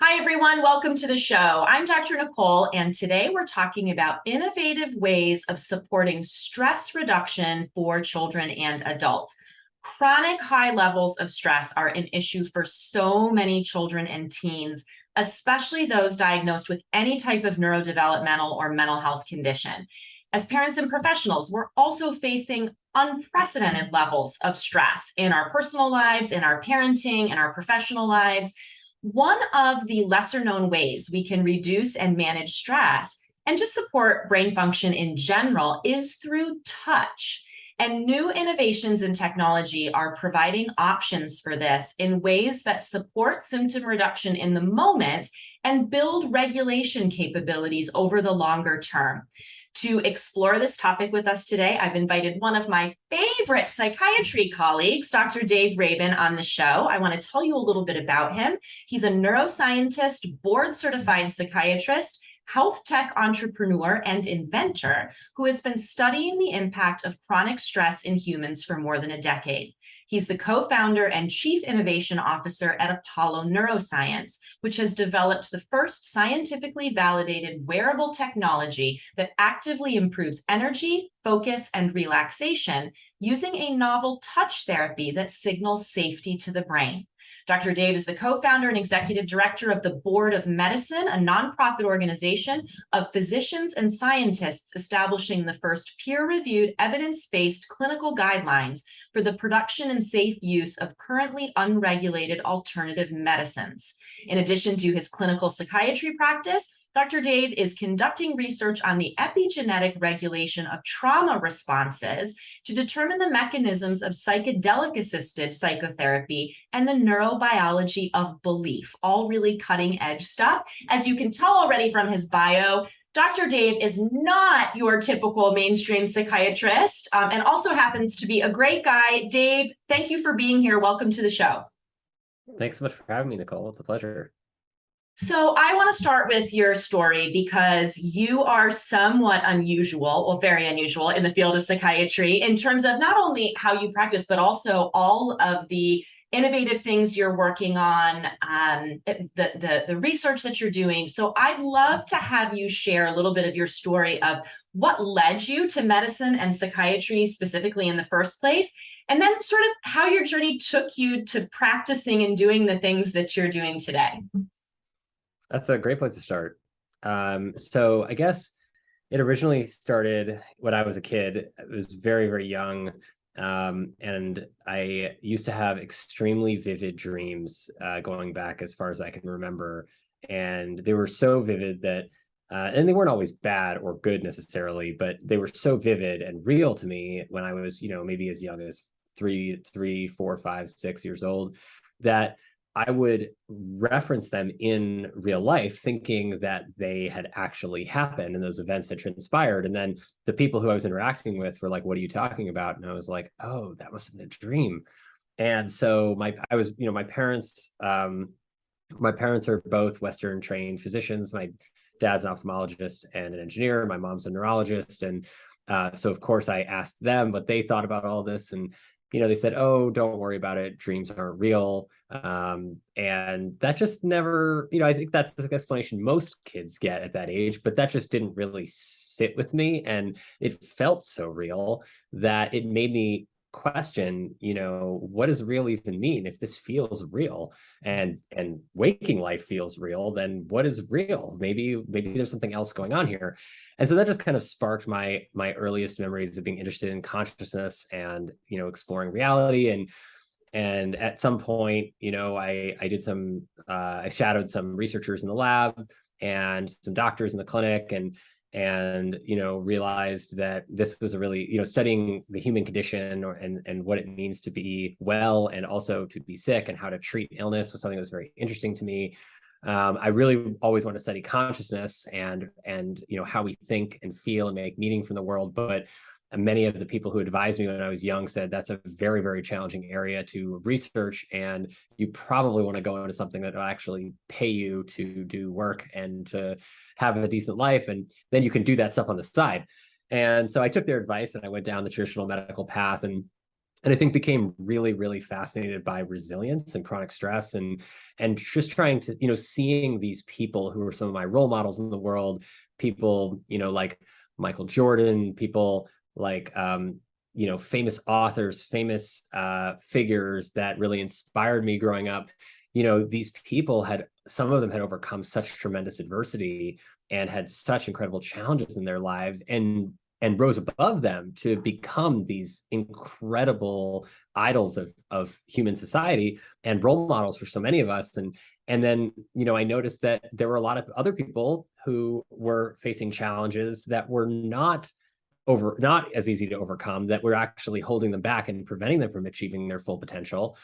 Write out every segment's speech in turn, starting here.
Hi, everyone. Welcome to the show. I'm Dr. Nicole, and today we're talking about innovative ways of supporting stress reduction for children and adults. Chronic high levels of stress are an issue for so many children and teens, especially those diagnosed with any type of neurodevelopmental or mental health condition. As parents and professionals, we're also facing unprecedented levels of stress in our personal lives, in our parenting, in our professional lives. One of the lesser known ways we can reduce and manage stress and just support brain function in general is through touch. And new innovations in technology are providing options for this in ways that support symptom reduction in the moment and build regulation capabilities over the longer term. To explore this topic with us today, I've invited one of my favorite psychiatry colleagues, Dr. Dave Rabin, on the show. I want to tell you a little bit about him. He's a neuroscientist, board-certified psychiatrist, health tech entrepreneur, and inventor who has been studying the impact of chronic stress in humans for more than a decade. He's the co-founder and chief innovation officer at Apollo Neuroscience, which has developed the first scientifically validated wearable technology that actively improves energy, focus, and relaxation using a novel touch therapy that signals safety to the brain. Dr. Dave is the co-founder and executive director of the Board of Medicine, a nonprofit organization of physicians and scientists establishing the first peer-reviewed, evidence-based clinical guidelines for the production and safe use of currently unregulated alternative medicines. In addition to his clinical psychiatry practice, Dr. Dave is conducting research on the epigenetic regulation of trauma responses to determine the mechanisms of psychedelic-assisted psychotherapy and the neurobiology of belief, all really cutting-edge stuff. As you can tell already from his bio, Dr. Dave is not your typical mainstream psychiatrist and also happens to be a great guy. Dave, thank you for being here. Welcome to the show. Thanks so much for having me, Nicole. It's a pleasure. So I want to start with your story because you are somewhat unusual, well, very unusual in the field of psychiatry in terms of not only how you practice, but also all of the innovative things you're working on, the research that you're doing. So I'd love to have you share a little bit of your story of what led you to medicine and psychiatry specifically in the first place, and then sort of how your journey took you to practicing and doing the things that you're doing today. That's a great place to start. So I guess it originally started when I was a kid. I was very, very young. And I used to have extremely vivid dreams going back as far as I can remember. And they were so vivid that, and they weren't always bad or good necessarily, but they were so vivid and real to me when I was, maybe as young as 3, 4, 5, 6 years old, that I would reference them in real life, thinking that they had actually happened and those events had transpired. And then the people who I was interacting with were like, "What are you talking about?" And I was like, "Oh, that must have been a dream." And so my parents are both Western trained physicians. My dad's an ophthalmologist and an engineer. My mom's a neurologist. And so of course I asked them what they thought about all this. And they said, "Oh, don't worry about it. Dreams aren't real." And that just never, I think that's the explanation most kids get at that age, but that just didn't really sit with me. And it felt so real that it made me question, what does real even mean? If this feels real and waking life feels real, then what is real? Maybe there's something else going on here. And so that just kind of sparked my earliest memories of being interested in consciousness and, exploring reality. And at some point, I shadowed some researchers in the lab and some doctors in the clinic and realized that this was a really, studying the human condition and what it means to be well and also to be sick and how to treat illness was something that was very interesting to me. I really always want to study consciousness and how we think and feel and make meaning from the world. But many of the people who advised me when I was young said that's a very, very challenging area to research, and you probably want to go into something that will actually pay you to do work and to have a decent life, and then you can do that stuff on the side. And so I took their advice and I went down the traditional medical path and and I think became really, really fascinated by resilience and chronic stress, and just trying to, seeing these people who are some of my role models in the world, people, like Michael Jordan, people like famous authors, famous figures that really inspired me growing up. These people some of them had overcome such tremendous adversity and had such incredible challenges in their lives, and rose above them to become these incredible idols of human society and role models for so many of us. And then, I noticed that there were a lot of other people who were facing challenges that were not as easy to overcome, that were actually holding them back and preventing them from achieving their full potential.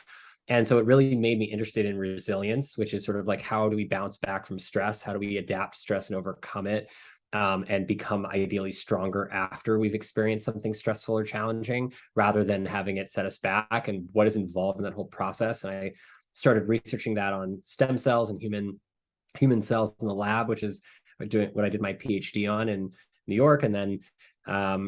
And so it really made me interested in resilience, which is sort of like, how do we bounce back from stress? How do we adapt stress and overcome it? And become ideally stronger after we've experienced something stressful or challenging, rather than having it set us back, and what is involved in that whole process. And I started researching that on stem cells and human cells in the lab, which is what I did my PhD on in New York. And then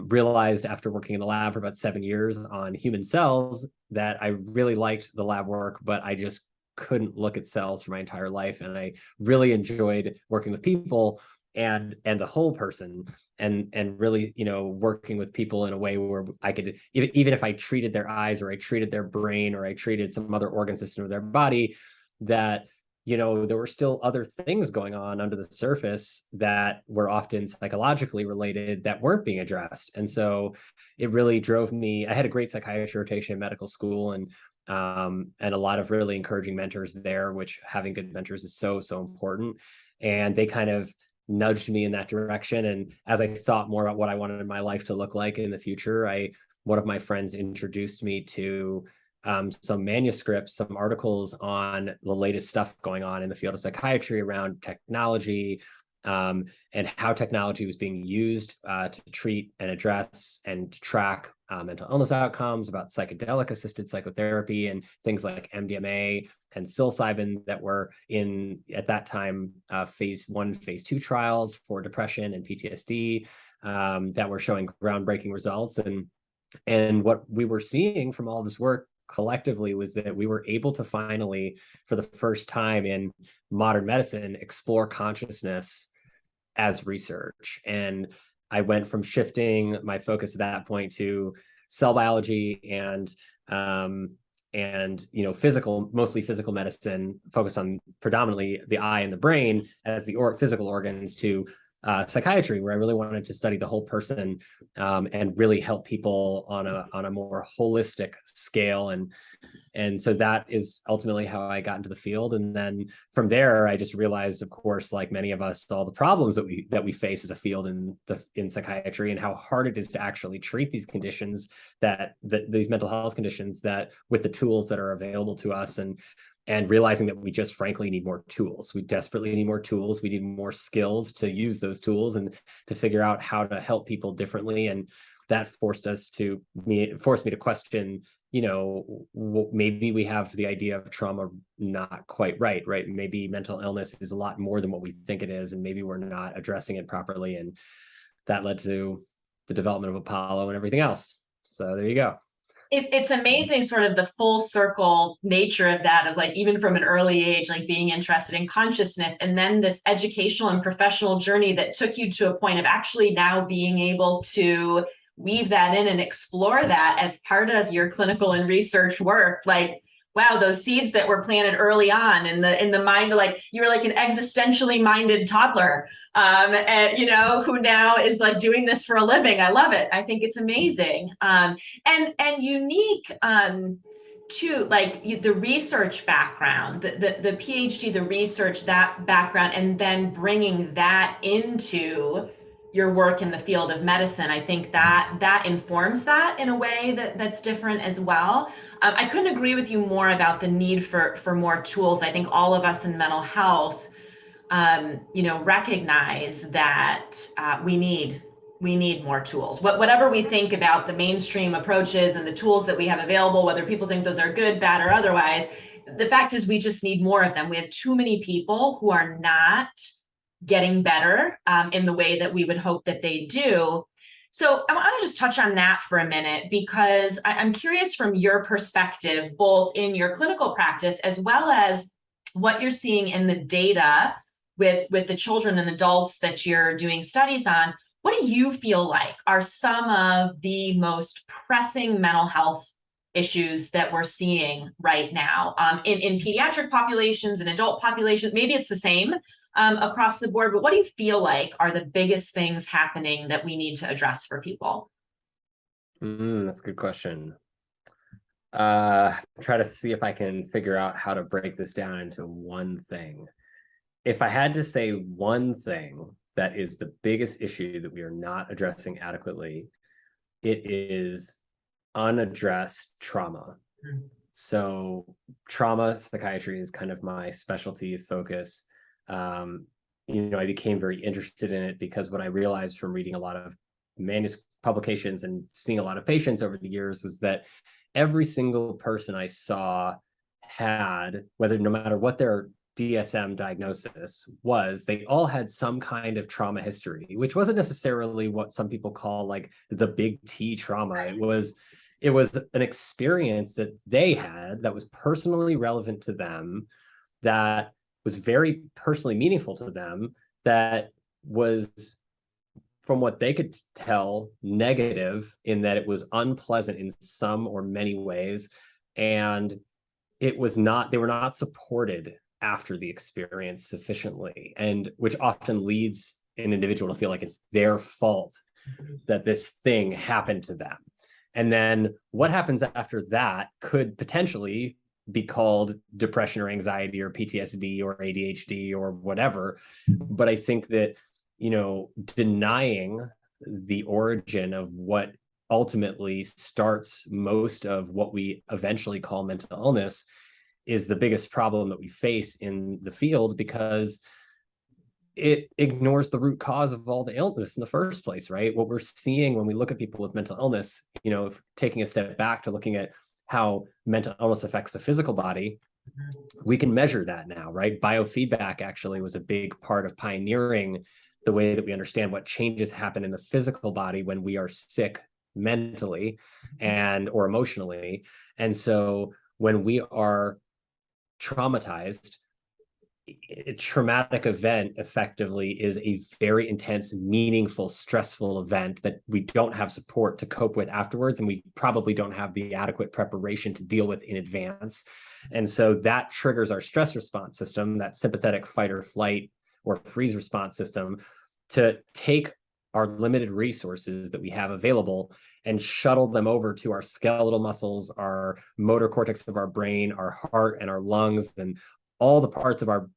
realized after working in the lab for about 7 years on human cells that I really liked the lab work, but I just couldn't look at cells for my entire life. And I really enjoyed working with people and the whole person, and really, working with people in a way where I could, even if I treated their eyes, or I treated their brain, or I treated some other organ system of their body, that, there were still other things going on under the surface that were often psychologically related that weren't being addressed. And so it really drove me. I had a great psychiatry rotation in medical school, and a lot of really encouraging mentors there, which having good mentors is so, so important. And they kind of nudged me in that direction. And as I thought more about what I wanted my life to look like in the future, one of my friends introduced me to some manuscripts, some articles on the latest stuff going on in the field of psychiatry around technology, and how technology was being used to treat and address and track mental illness outcomes, about psychedelic assisted psychotherapy and things like MDMA and psilocybin that were in, at that time, phase 1, phase 2 trials for depression and PTSD that were showing groundbreaking results. And what we were seeing from all this work collectively was that we were able to finally, for the first time in modern medicine, explore consciousness as research. And I went from shifting my focus at that point to cell biology and mostly physical medicine, focused on predominantly the eye and the brain as the physical organs, to psychiatry, where I really wanted to study the whole person, and really help people on a more holistic scale. And so that is ultimately how I got into the field. And then from there, I just realized, of course, like many of us, all the problems that we face as a field in psychiatry, and how hard it is to actually treat these conditions, these mental health conditions, that with the tools that are available to us, and realizing that we just frankly need more tools. We desperately need more tools. We need more skills to use those tools and to figure out how to help people differently. And that forced me to question, maybe we have the idea of trauma not quite right? Maybe mental illness is a lot more than what we think it is, and maybe we're not addressing it properly. And that led to the development of Apollo and everything else. So there you go. It's amazing, sort of the full circle nature of that, of like, even from an early age, like being interested in consciousness, and then this educational and professional journey that took you to a point of actually now being able to weave that in and explore that as part of your clinical and research work. Like, wow, those seeds that were planted early on in the mind, like you were like an existentially minded toddler, and who now is like doing this for a living. I love it. I think it's amazing, and unique. To like the research background, the PhD, the research, that background, and then bringing that into your work in the field of medicine. I think that informs that in a way that's different as well. I couldn't agree with you more about the need for more tools. I think all of us in mental health, recognize that we need more tools. Whatever we think about the mainstream approaches and the tools that we have available, whether people think those are good, bad, or otherwise, the fact is we just need more of them. We have too many people who are not getting better in the way that we would hope that they do. So I want to just touch on that for a minute because I'm curious from your perspective, both in your clinical practice as well as what you're seeing in the data with the children and adults that you're doing studies on. What do you feel like are some of the most pressing mental health issues that we're seeing right now in pediatric populations and adult populations? Maybe it's the same across the board, but what do you feel like are the biggest things happening that we need to address for people? That's a good question. Try to see if I can figure out how to break this down into one thing. If I had to say one thing that is the biggest issue that we are not addressing adequately, it is unaddressed trauma. So trauma psychiatry is kind of my specialty focus. I became very interested in it because what I realized from reading a lot of manuscript publications and seeing a lot of patients over the years was that every single person I saw had, whether no matter what their DSM diagnosis was, they all had some kind of trauma history, which wasn't necessarily what some people call like the big T trauma. It was an experience that they had that was personally relevant to them, that was very personally meaningful to them, that was, from what they could tell, negative in that it was unpleasant in some or many ways. And it was not, they were not supported after the experience sufficiently, and which often leads an individual to feel like it's their fault that this thing happened to them. And then what happens after that could potentially be called depression or anxiety or PTSD or ADHD or whatever. But I think that, denying the origin of what ultimately starts most of what we eventually call mental illness is the biggest problem that we face in the field, because it ignores the root cause of all the illness in the first place, right? What we're seeing when we look at people with mental illness, taking a step back to looking at how mental illness affects the physical body, we can measure that now, right? Biofeedback actually was a big part of pioneering the way that we understand what changes happen in the physical body when we are sick mentally and or emotionally. And so when we are traumatized, a traumatic event effectively is a very intense, meaningful, stressful event that we don't have support to cope with afterwards, and we probably don't have the adequate preparation to deal with in advance. And so that triggers our stress response system, that sympathetic fight or flight or freeze response system, to take our limited resources that we have available and shuttle them over to our skeletal muscles, our motor cortex of our brain, our heart and our lungs, and all the parts of our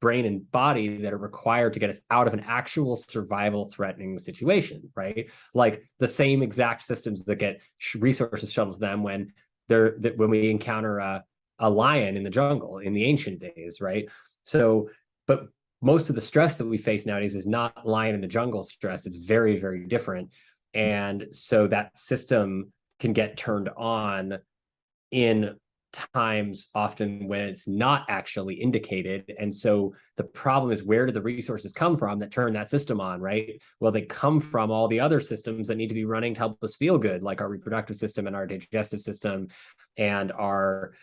brain and body that are required to get us out of an actual survival threatening situation, right? Like the same exact systems that get resources shuttled to them when we encounter a lion in the jungle in the ancient days, right? So, but most of the stress that we face nowadays is not lion in the jungle stress. It's very, very different. And so that system can get turned on in times often when it's not actually indicated. And so the problem is, where do the resources come from that turn that system on, right? Well, they come from all the other systems that need to be running to help us feel good, like our reproductive system and our digestive system and our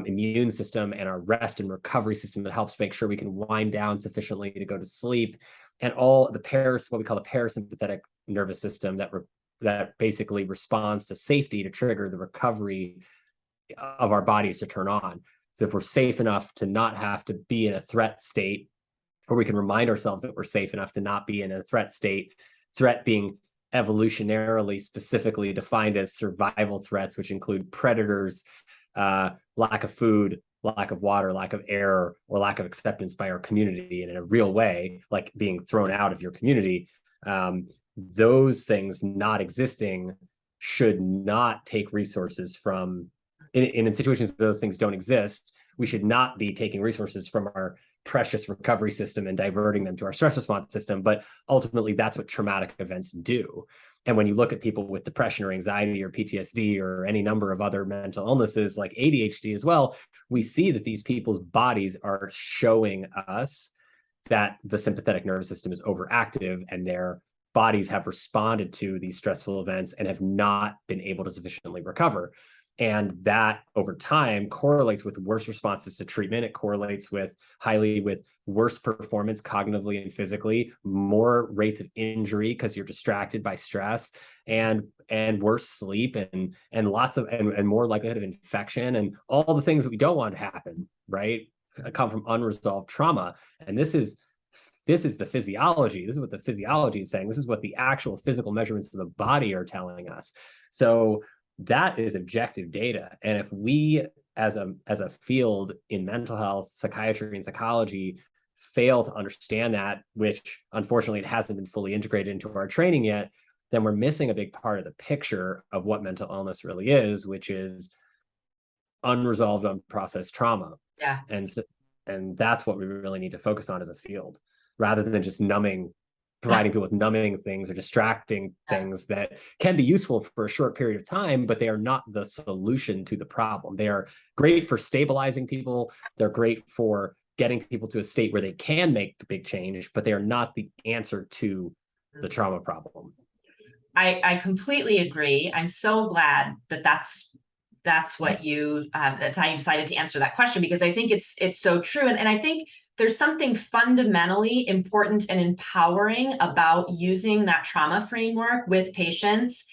immune system and our rest and recovery system that helps make sure we can wind down sufficiently to go to sleep, and all the what we call the parasympathetic nervous system that basically responds to safety to trigger the recovery of our bodies to turn on. So if we're safe enough to not have to be in a threat state, or we can remind ourselves that we're safe enough to not be in a threat state, threat being evolutionarily specifically defined as survival threats, which include predators, lack of food, lack of water, lack of air, or lack of acceptance by our community, and in a real way, like being thrown out of your community. Those things not existing should not take resources from, in situations where those things don't exist, we should not be taking resources from our precious recovery system and diverting them to our stress response system. But ultimately, that's what traumatic events do. And when you look at people with depression or anxiety or PTSD or any number of other mental illnesses like ADHD as well, we see that these people's bodies are showing us that the sympathetic nervous system is overactive, and they're bodies have responded to these stressful events and have not been able to sufficiently recover. And that over time correlates with worse responses to treatment. It correlates with highly with worse performance cognitively and physically, more rates of injury because you're distracted by stress, and worse sleep, and lots of and more likelihood of infection, and all the things that we don't want to happen, right? Come from unresolved trauma. And this is the physiology. This is what the physiology is saying. This is what the actual physical measurements of the body are telling us. So that is objective data. And if we as a field in mental health, psychiatry, and psychology fail to understand that, which unfortunately it hasn't been fully integrated into our training yet, then we're missing a big part of the picture of what mental illness really is, which is unresolved, unprocessed trauma. Yeah. And that's what we really need to focus on as a field, rather than just providing people with numbing things or distracting things that can be useful for a short period of time, but they are not the solution to the problem. They are great for stabilizing people. They're great for getting people to a state where they can make the big change, but they are not the answer to the trauma problem. I completely agree. I'm so glad that that's what you that's how you decided to answer that question, because I think it's so true. And I think there's something fundamentally important and empowering about using that trauma framework with patients,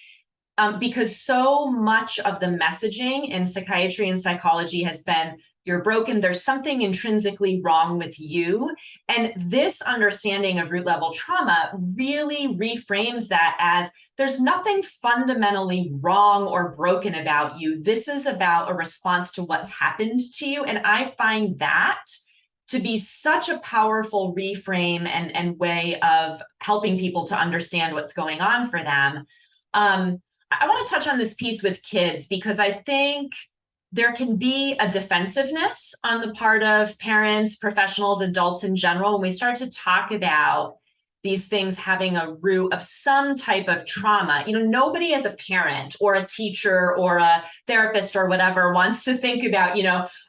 because so much of the messaging in psychiatry and psychology has been, you're broken, there's something intrinsically wrong with you. And this understanding of root level trauma really reframes that as, there's nothing fundamentally wrong or broken about you. This is about a response to what's happened to you. And I find that to be such a powerful reframe and way of helping people to understand what's going on for them. I want to touch on this piece with kids, because I think there can be a defensiveness on the part of parents, professionals, adults in general, when we start to talk about these things having a root of some type of trauma. Nobody as a parent or a teacher or a therapist or whatever wants to think about,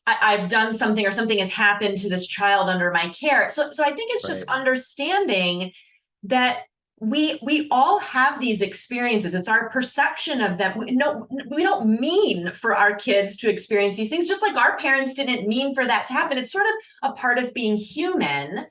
I've done something or something has happened to this child under my care. So I think it's just understanding that we all have these experiences. It's our perception of them. We don't mean for our kids to experience these things, just like our parents didn't mean for that to happen. It's sort of a part of being human.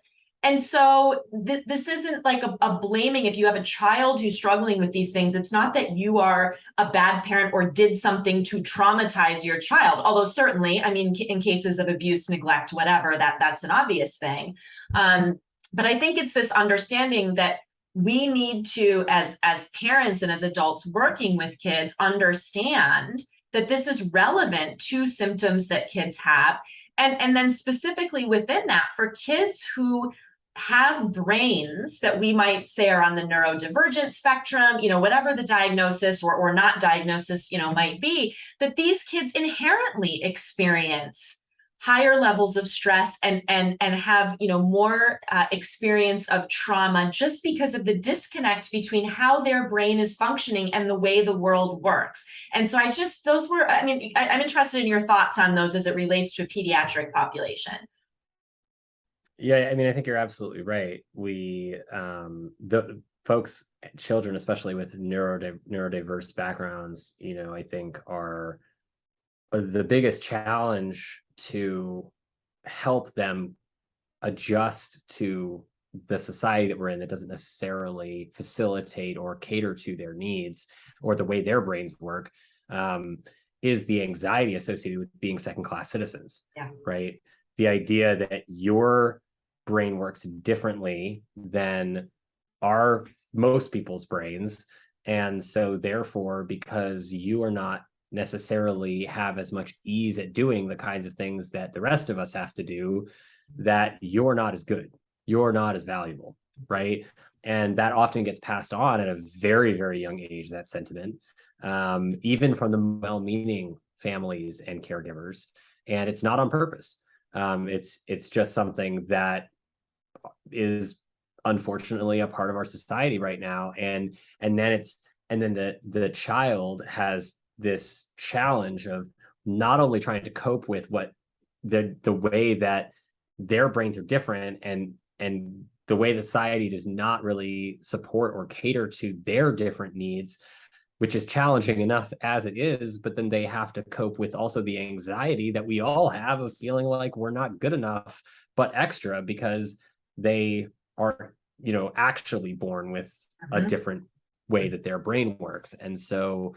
And so this isn't like a blaming. If you have a child who's struggling with these things, it's not that you are a bad parent or did something to traumatize your child. Although certainly, in cases of abuse, neglect, whatever, that's an obvious thing. But I think it's this understanding that we need to, as parents and as adults working with kids, understand that this is relevant to symptoms that kids have. And then specifically within that, for kids who have brains that we might say are on the neurodivergent spectrum, whatever the diagnosis or not diagnosis, might be, that these kids inherently experience higher levels of stress and have, more experience of trauma, just because of the disconnect between how their brain is functioning and the way the world works. And so I'm interested in your thoughts on those as it relates to a pediatric population. Yeah, I think you're absolutely right. The folks, children, especially with neurodiverse backgrounds, I think are the biggest challenge to help them adjust to the society that we're in that doesn't necessarily facilitate or cater to their needs or the way their brains work, is the anxiety associated with being second-class citizens. Yeah. Right? The idea that your brain works differently than most people's brains. And so therefore, because you are not necessarily have as much ease at doing the kinds of things that the rest of us have to do, that you're not as good, you're not as valuable, right? And that often gets passed on at a very, very young age, that sentiment, even from the well-meaning families and caregivers. And it's not on purpose. It's just something that is unfortunately a part of our society right now. And then the child has this challenge of not only trying to cope with what the way that their brains are different and the way that society does not really support or cater to their different needs, which is challenging enough as it is, but then they have to cope with also the anxiety that we all have of feeling like we're not good enough, but extra because they are, actually born with a different way that their brain works. And so,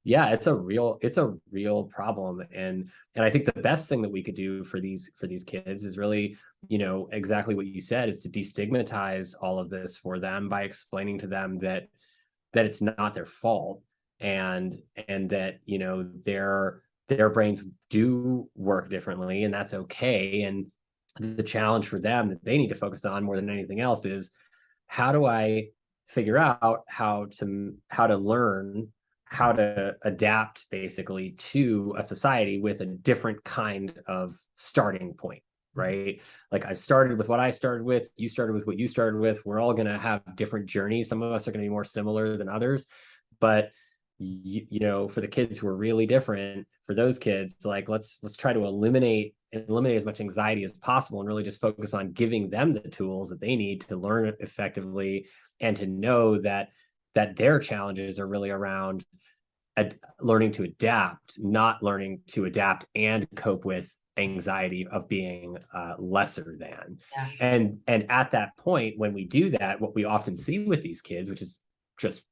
yeah, it's a real problem. And I think the best thing that we could do for these kids is really, exactly what you said, is to destigmatize all of this for them by explaining to them that it's not their fault, and that their brains do work differently, and that's okay. And the challenge for them that they need to focus on more than anything else is, how do I figure out how to learn how to adapt basically to a society with a different kind of starting point, right? Like, I've started with what I started with, you started with what you started with. We're all going to have different journeys. Some of us are going to be more similar than others, but for the kids who are really different, for those kids, like, let's try to eliminate as much anxiety as possible, and really just focus on giving them the tools that they need to learn effectively, and to know that their challenges are really around learning to adapt, not learning to adapt and cope with anxiety of being lesser than. Yeah. And at that point, when we do that, what we often see with these kids, which is just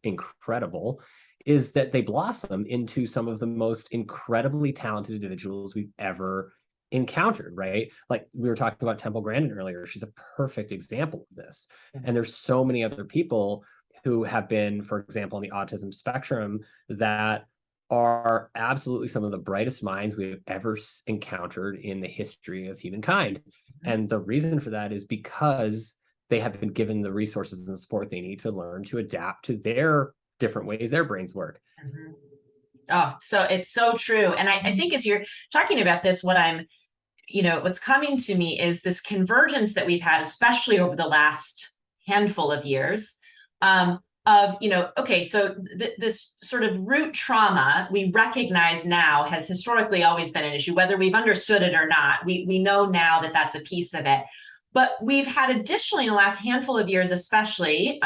incredible, is that they blossom into some of the most incredibly talented individuals we've ever encountered, right? Like, we were talking about Temple Grandin earlier. She's a perfect example of this. And there's so many other people who have been, for example, on the autism spectrum, that are absolutely some of the brightest minds we have ever encountered in the history of humankind. And the reason for that is because they have been given the resources and the support they need to learn to adapt to their different ways their brains work. Mm-hmm. Oh, so it's so true. And I think as you're talking about this, what's coming to me is this convergence that we've had, especially over the last handful of years, okay, so this sort of root trauma we recognize now has historically always been an issue, whether we've understood it or not. We know now that that's a piece of it. But we've had additionally in the last handful of years, especially,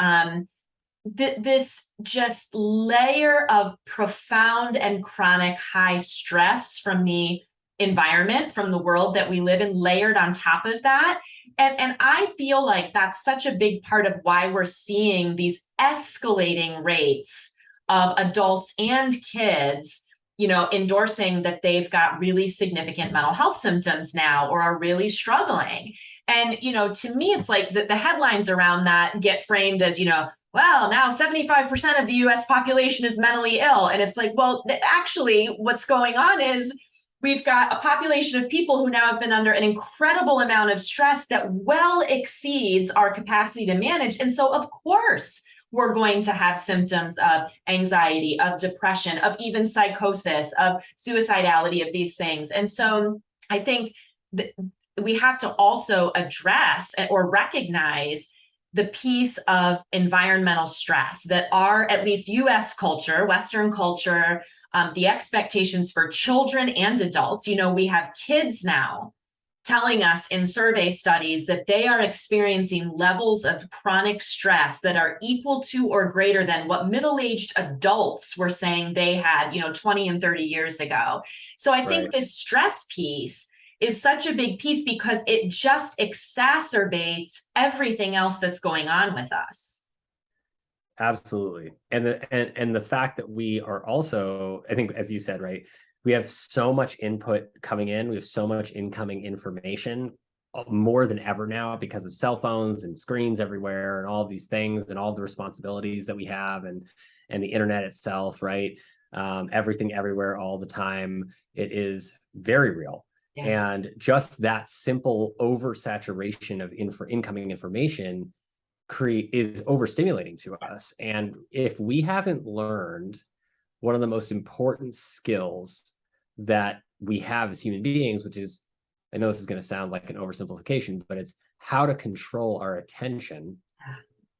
this just layer of profound and chronic high stress from the environment, from the world that we live in, layered on top of that. And I feel like that's such a big part of why we're seeing these escalating rates of adults and kids, endorsing that they've got really significant mental health symptoms now, or are really struggling. And, to me, it's like the headlines around that get framed as, well, now 75% of the US population is mentally ill. And it's like, well, actually, what's going on is we've got a population of people who now have been under an incredible amount of stress that well exceeds our capacity to manage. And so, of course, we're going to have symptoms of anxiety, of depression, of even psychosis, of suicidality, of these things. And so I think that we have to also address or recognize the piece of environmental stress that are, at least US culture, Western culture, the expectations for children and adults. We have kids now telling us in survey studies that they are experiencing levels of chronic stress that are equal to or greater than what middle-aged adults were saying they had, 20 and 30 years ago. So I think this stress piece is such a big piece because it just exacerbates everything else that's going on with us. Absolutely. And the fact that we are also, I think, as you said, right, we have so much input coming in, we have so much incoming information, more than ever now, because of cell phones and screens everywhere and all of these things and all the responsibilities that we have, and the internet itself, right? Everything everywhere all the time. It is very real. Yeah. And just that simple oversaturation of incoming information is overstimulating to us. And if we haven't learned one of the most important skills that we have as human beings, which is, I know this is going to sound like an oversimplification, but it's how to control our attention,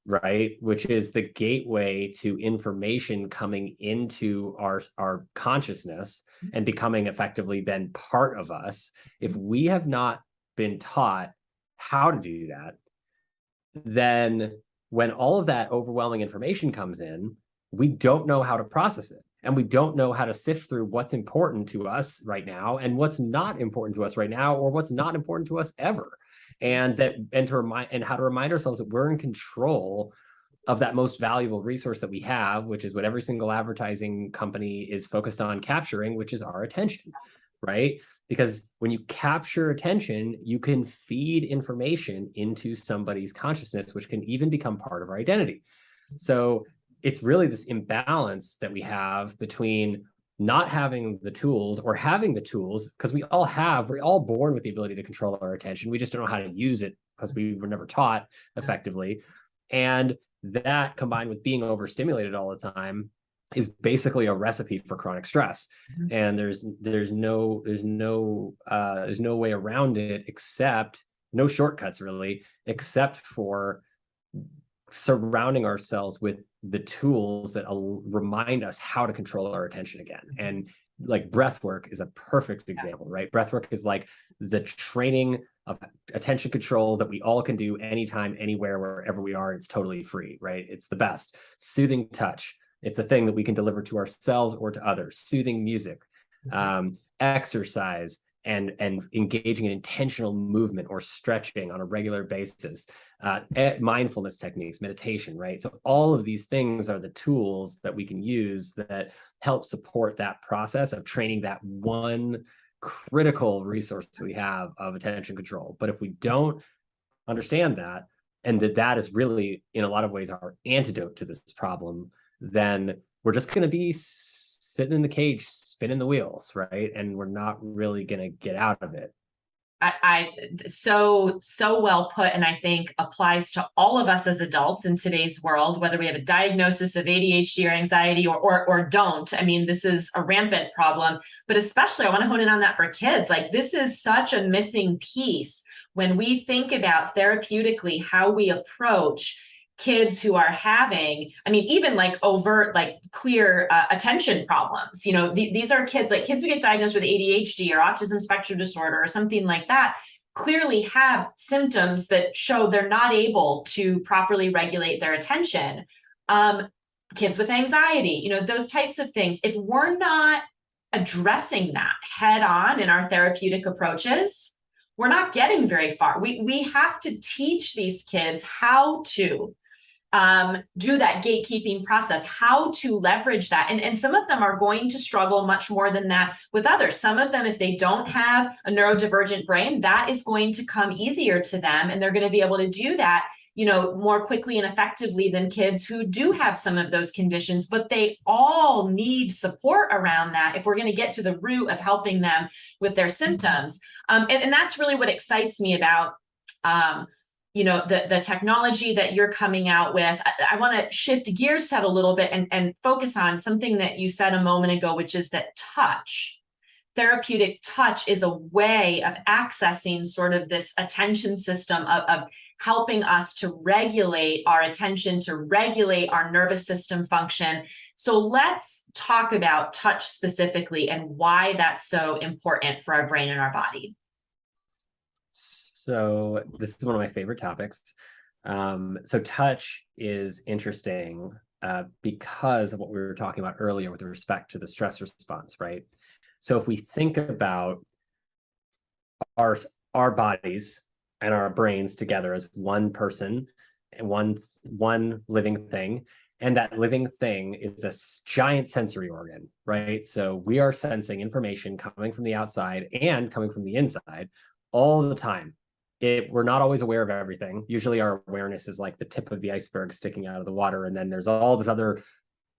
right? Which is the gateway to information coming into our consciousness and becoming effectively then part of us. If we have not been taught how to do that, then when all of that overwhelming information comes in, we don't know how to process it. And we don't know how to sift through what's important to us right now and what's not important to us right now, or what's not important to us ever. And how to remind ourselves that we're in control of that most valuable resource that we have, which is what every single advertising company is focused on capturing, which is our attention, right? Because when you capture attention, you can feed information into somebody's consciousness, which can even become part of our identity. So it's really this imbalance that we have between not having the tools or having the tools, because we're all born with the ability to control our attention. We just don't know how to use it because we were never taught effectively. And that, combined with being overstimulated all the time, is basically a recipe for chronic stress. And there's no way around it, except no shortcuts really, except for surrounding ourselves with the tools that remind us how to control our attention again. And like breath work is a perfect example, right? Breath work is like the training of attention control that we all can do anytime, anywhere, wherever we are. It's totally free, right? It's the best. Soothing touch. It's a thing that we can deliver to ourselves or to others. Soothing music, exercise, and engaging in intentional movement or stretching on a regular basis, mindfulness techniques, meditation, right? So all of these things are the tools that we can use that help support that process of training that one critical resource we have of attention control. But if we don't understand that, and that is really, in a lot of ways, our antidote to this problem, then we're just going to be sitting in the cage, spinning the wheels, right? And we're not really going to get out of it. I so well put, and I think applies to all of us as adults in today's world, whether we have a diagnosis of ADHD or anxiety or don't. I mean, this is a rampant problem, but especially I want to hone in on that for kids. Like, this is such a missing piece when we think about therapeutically how we approach kids who are having, I mean, even like overt, like clear attention problems. These are kids who get diagnosed with ADHD or autism spectrum disorder or something like that, clearly have symptoms that show they're not able to properly regulate their attention. Kids with anxiety, those types of things. If we're not addressing that head on in our therapeutic approaches, we're not getting very far. We have to teach these kids how to do that gatekeeping process, how to leverage that. And some of them are going to struggle much more than that with others. Some of them, if they don't have a neurodivergent brain, that is going to come easier to them. And they're going to be able to do that, more quickly and effectively than kids who do have some of those conditions. But they all need support around that if we're going to get to the root of helping them with their symptoms. And that's really what excites me about the technology that you're coming out with. I want to shift gears to that a little bit and focus on something that you said a moment ago, which is that therapeutic touch is a way of accessing sort of this attention system of helping us to regulate our attention, to regulate our nervous system function. So let's talk about touch specifically and why that's so important for our brain and our body. So this is one of my favorite topics. So touch is interesting because of what we were talking about earlier with respect to the stress response, right? So if we think about our bodies and our brains together as one person and one living thing, and that living thing is a giant sensory organ, right? So we are sensing information coming from the outside and coming from the inside all the time. We're not always aware of everything. Usually our awareness is like the tip of the iceberg sticking out of the water. And then there's all this other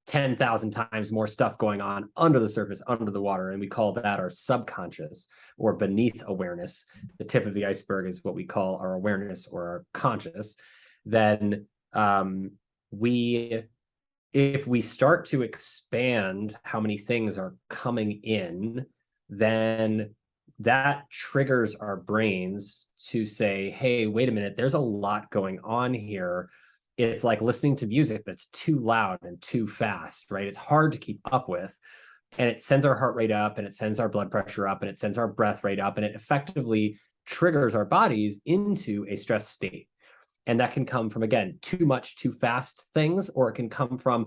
10,000 times more stuff going on under the surface, under the water. And we call that our subconscious or beneath awareness. The tip of the iceberg is what we call our awareness or our conscious. Then if we start to expand how many things are coming in, then that triggers our brains to say, hey, wait a minute, there's a lot going on here. It's like listening to music that's too loud and too fast, right? It's hard to keep up with. And it sends our heart rate up, and it sends our blood pressure up, and it sends our breath rate up, and it effectively triggers our bodies into a stress state. And that can come from, again, too much, too fast things, or it can come from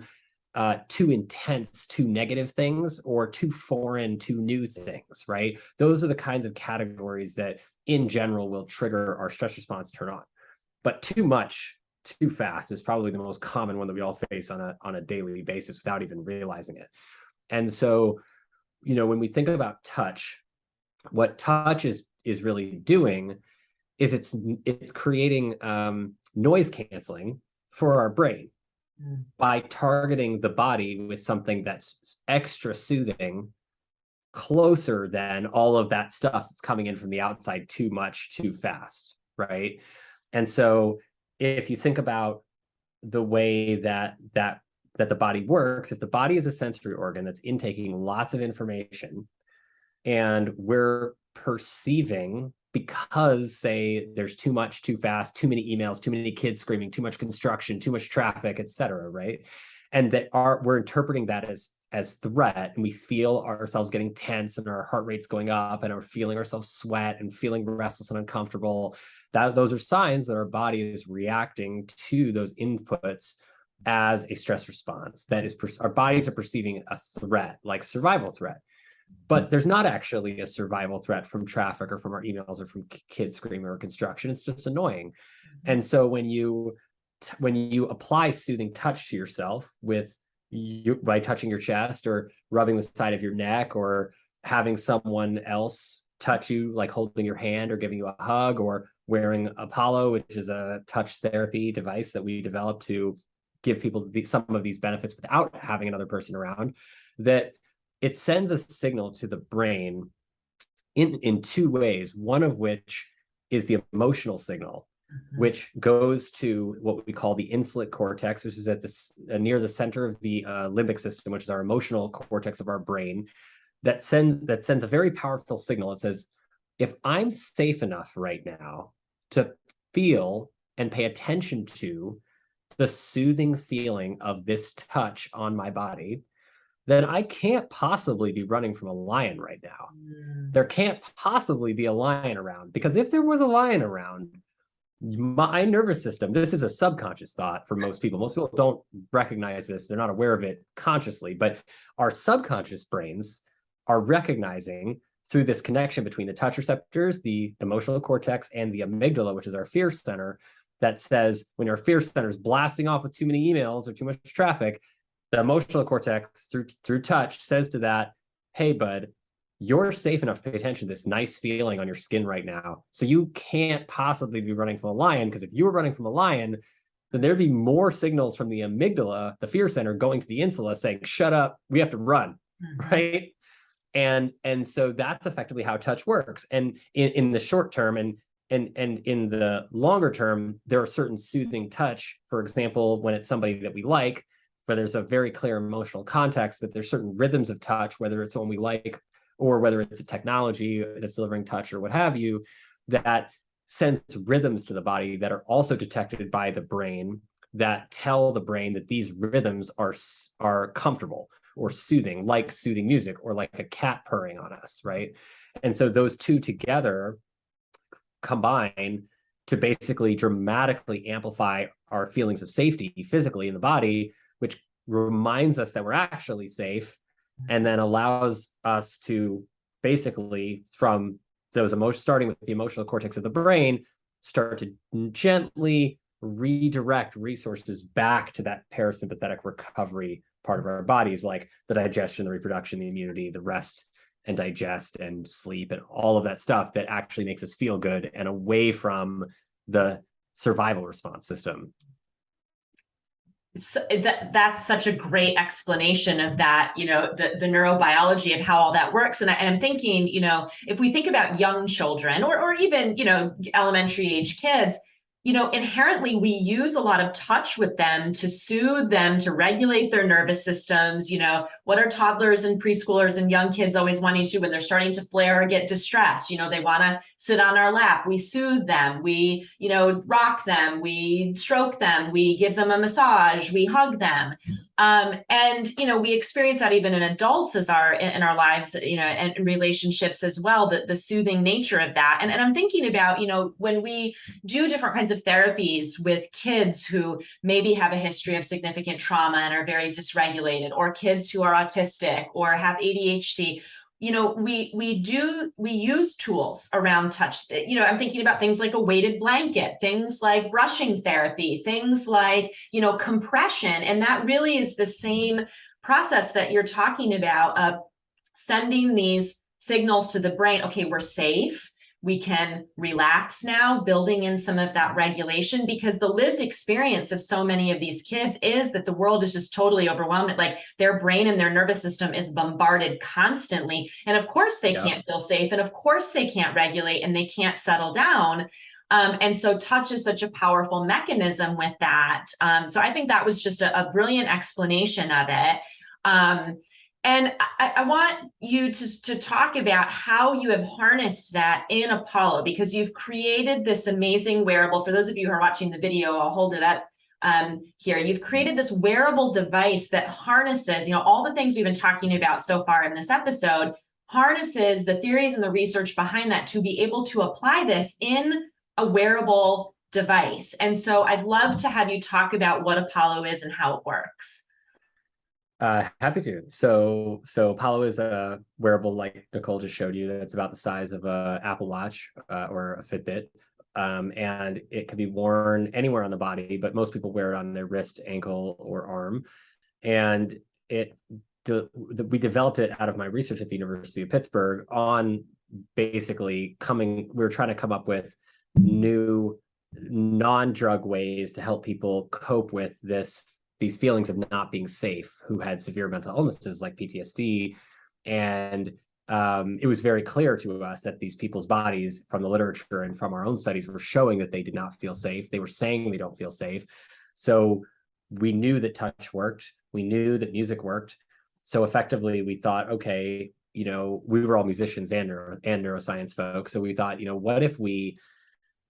too intense, too negative things, or too foreign, too new things, right? Those are the kinds of categories that in general will trigger our stress response turn on. But too much, too fast is probably the most common one that we all face on a daily basis without even realizing it. And so, when we think about touch, what touch is really doing is it's creating noise canceling for our brain by targeting the body with something that's extra soothing, closer than all of that stuff that's coming in from the outside too much, too fast, right? And so if you think about the way that the body works, is the body is a sensory organ that's intaking lots of information, and we're perceiving, because, say, there's too much, too fast, too many emails, too many kids screaming, too much construction, too much traffic, etc., right? And that we're interpreting that as threat, and we feel ourselves getting tense, and our heart rate's going up, and we're feeling ourselves sweat and feeling restless and uncomfortable. Those are signs that our body is reacting to those inputs as a stress response. That is, our bodies are perceiving a threat, like survival threat. But there's not actually a survival threat from traffic or from our emails or from kids screaming or construction. It's just annoying. And so when you apply soothing touch to yourself by touching your chest or rubbing the side of your neck, or having someone else touch you, like holding your hand or giving you a hug, or wearing Apollo, which is a touch therapy device that we developed to give people some of these benefits without having another person around, that it sends a signal to the brain in two ways, one of which is the emotional signal, which goes to what we call the insular cortex, which is at near the center of the limbic system, which is our emotional cortex of our brain, that sends a very powerful signal. It says, if I'm safe enough right now to feel and pay attention to the soothing feeling of this touch on my body, then I can't possibly be running from a lion right now. There can't possibly be a lion around, because if there was a lion around, my nervous system, this is a subconscious thought for most people. Most people don't recognize this. They're not aware of it consciously, but our subconscious brains are recognizing through this connection between the touch receptors, the emotional cortex, and the amygdala, which is our fear center, that says when your fear center is blasting off with too many emails or too much traffic, the emotional cortex through touch says to that, hey, bud, you're safe enough to pay attention to this nice feeling on your skin right now. So you can't possibly be running from a lion, because if you were running from a lion, then there'd be more signals from the amygdala, the fear center, going to the insula saying, shut up, we have to run, right? And so that's effectively how touch works. And in the short term and in the longer term, there are certain soothing touch. For example, when it's somebody that we like, where there's a very clear emotional context, that there's certain rhythms of touch, whether it's someone we like or whether it's a technology that's delivering touch or what have you, that sends rhythms to the body that are also detected by the brain, that tell the brain that these rhythms are comfortable or soothing, like soothing music or like a cat purring on us, right? And so those two together combine to basically dramatically amplify our feelings of safety physically in the body, which reminds us that we're actually safe, and then allows us to basically, from those emotions, starting with the emotional cortex of the brain, start to gently redirect resources back to that parasympathetic recovery part of our bodies, like the digestion, the reproduction, the immunity, the rest and digest and sleep, and all of that stuff that actually makes us feel good, and away from the survival response system. So that's such a great explanation of that, the neurobiology and how all that works. And I'm thinking, if we think about young children or even, elementary age kids, inherently we use a lot of touch with them to soothe them, to regulate their nervous systems. What are toddlers and preschoolers and young kids always wanting to do when they're starting to flare or get distressed? They want to sit on our lap. We soothe them. We, rock them. We stroke them. We give them a massage. We hug them. And we experience that even in adults in our lives, and in relationships as well, the soothing nature of that. And I'm thinking about, when we do different kinds of therapies with kids who maybe have a history of significant trauma and are very dysregulated, or kids who are autistic or have ADHD, we use tools around touch. I'm thinking about things like a weighted blanket, things like brushing therapy, things like, compression. And that really is the same process that you're talking about, of sending these signals to the brain. Okay, we're safe. We can relax now, building in some of that regulation, because the lived experience of so many of these kids is that the world is just totally overwhelmed. Like, their brain and their nervous system is bombarded constantly. And of course they can't feel safe. And of course they can't regulate, and they can't settle down. And so touch is such a powerful mechanism with that. So I think that was just a brilliant explanation of it. And I want you to talk about how you have harnessed that in Apollo, because you've created this amazing wearable. For those of you who are watching the video, I'll hold it up here. You've created this wearable device that harnesses, all the things we've been talking about so far in this episode, harnesses the theories and the research behind that to be able to apply this in a wearable device. And so I'd love to have you talk about what Apollo is and how it works. Happy to. So Apollo is a wearable, like Nicole just showed you, that's about the size of a Apple Watch or a Fitbit. And it can be worn anywhere on the body, but most people wear it on their wrist, ankle, or arm. And we developed it out of my research at the University of Pittsburgh on basically we were trying to come up with new non-drug ways to help people cope with these feelings of not being safe, who had severe mental illnesses like PTSD. And it was very clear to us that these people's bodies, from the literature and from our own studies, were showing that they did not feel safe. They were saying they don't feel safe. So we knew that touch worked. We knew that music worked. So effectively, we thought, okay, we were all musicians and neuroscience folks. So we thought, what if we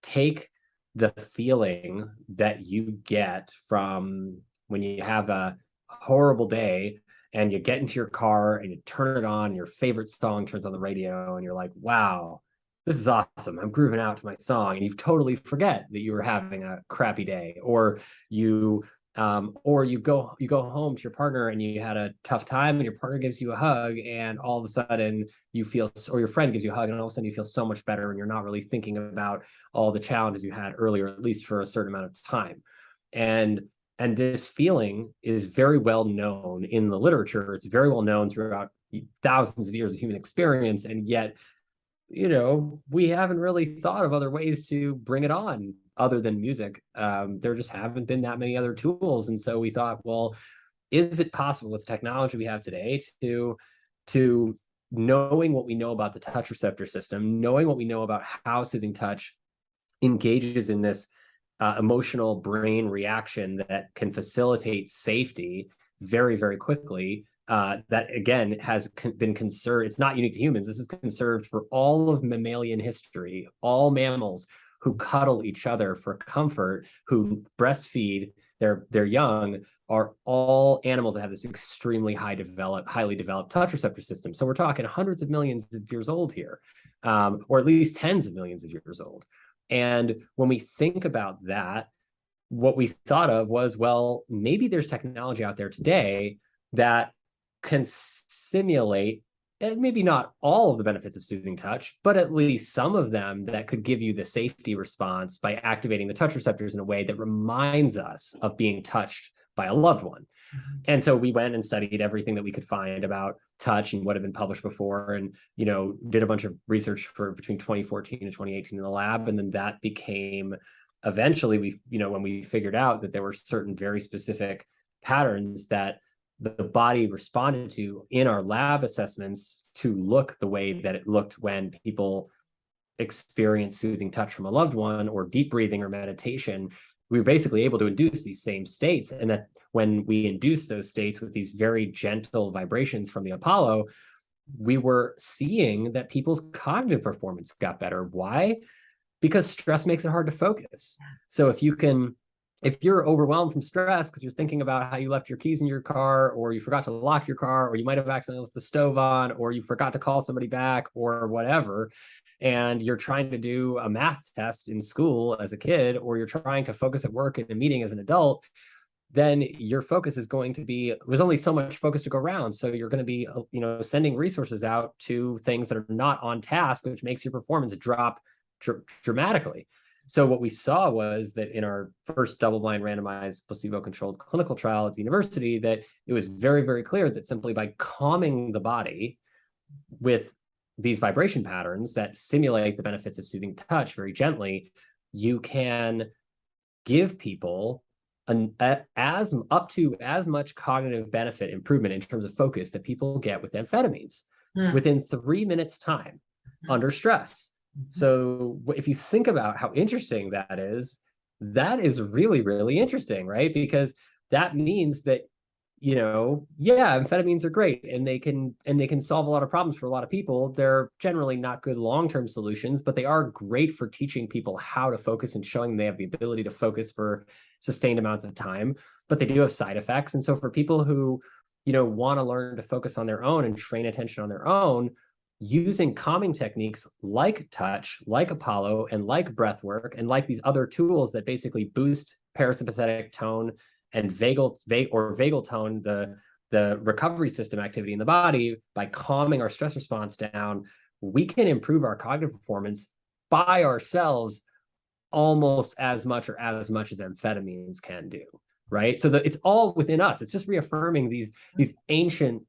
take the feeling that you get from when you have a horrible day and you get into your car and you turn it on, your favorite song turns on the radio, and you're like, wow, this is awesome. I'm grooving out to my song. And you totally forget that you were having a crappy day. Or you go home to your partner and you had a tough time, and your partner gives you a hug, and all of a sudden you feel, or your friend gives you a hug, and all of a sudden you feel so much better, and you're not really thinking about all the challenges you had earlier, at least for a certain amount of time. And this feeling is very well known in the literature. It's very well known throughout thousands of years of human experience. And yet, we haven't really thought of other ways to bring it on other than music. There just haven't been that many other tools. And so we thought, well, is it possible with the technology we have today to knowing what we know about the touch receptor system, knowing what we know about how soothing touch engages in this emotional brain reaction that can facilitate safety very, very quickly, that again has been conserved. It's not unique to humans. This is conserved for all of mammalian history. All mammals who cuddle each other for comfort, who breastfeed their young, are all animals that have this extremely highly developed touch receptor system. So we're talking hundreds of millions of years old here, or at least tens of millions of years old. And when we think about that, what we thought of was, well, maybe there's technology out there today that can simulate, and maybe not all of the benefits of soothing touch, but at least some of them, that could give you the safety response by activating the touch receptors in a way that reminds us of being touched by a loved one. And so we went and studied everything that we could find about touch and what had been published before, and did a bunch of research for between 2014 and 2018 in the lab. And then that became, eventually, when we figured out that there were certain very specific patterns that the body responded to in our lab assessments to look the way that it looked when people experience soothing touch from a loved one, or deep breathing or meditation, we were basically able to induce these same states. And that when we induced those states with these very gentle vibrations from the Apollo, we were seeing that people's cognitive performance got better. Why? Because stress makes it hard to focus. So if you can if you're overwhelmed from stress because you're thinking about how you left your keys in your car, or you forgot to lock your car, or you might have accidentally left the stove on, or you forgot to call somebody back, or whatever, and you're trying to do a math test in school as a kid, or you're trying to focus at work in a meeting as an adult, then your focus is going to be, there's only so much focus to go around. So you're going to be, sending resources out to things that are not on task, which makes your performance drop dramatically. So what we saw was that in our first double-blind randomized placebo-controlled clinical trial at the university, that it was very, very clear that simply by calming the body with these vibration patterns that simulate the benefits of soothing touch very gently, you can give people up to as much cognitive benefit improvement in terms of focus that people get with amphetamines within 3 minutes time under stress. So if you think about how interesting that is really, really interesting, right? Because that means that, amphetamines are great and they can solve a lot of problems for a lot of people. They're generally not good long-term solutions, but they are great for teaching people how to focus and showing they have the ability to focus for sustained amounts of time, but they do have side effects. And so for people who, want to learn to focus on their own and train attention on their own, using calming techniques like touch, like Apollo, and like breath work, and like these other tools that basically boost parasympathetic tone and vagal tone, the recovery system activity in the body, by calming our stress response down, we can improve our cognitive performance by ourselves almost as much as amphetamines can do, right? So it's all within us. It's just reaffirming this ancient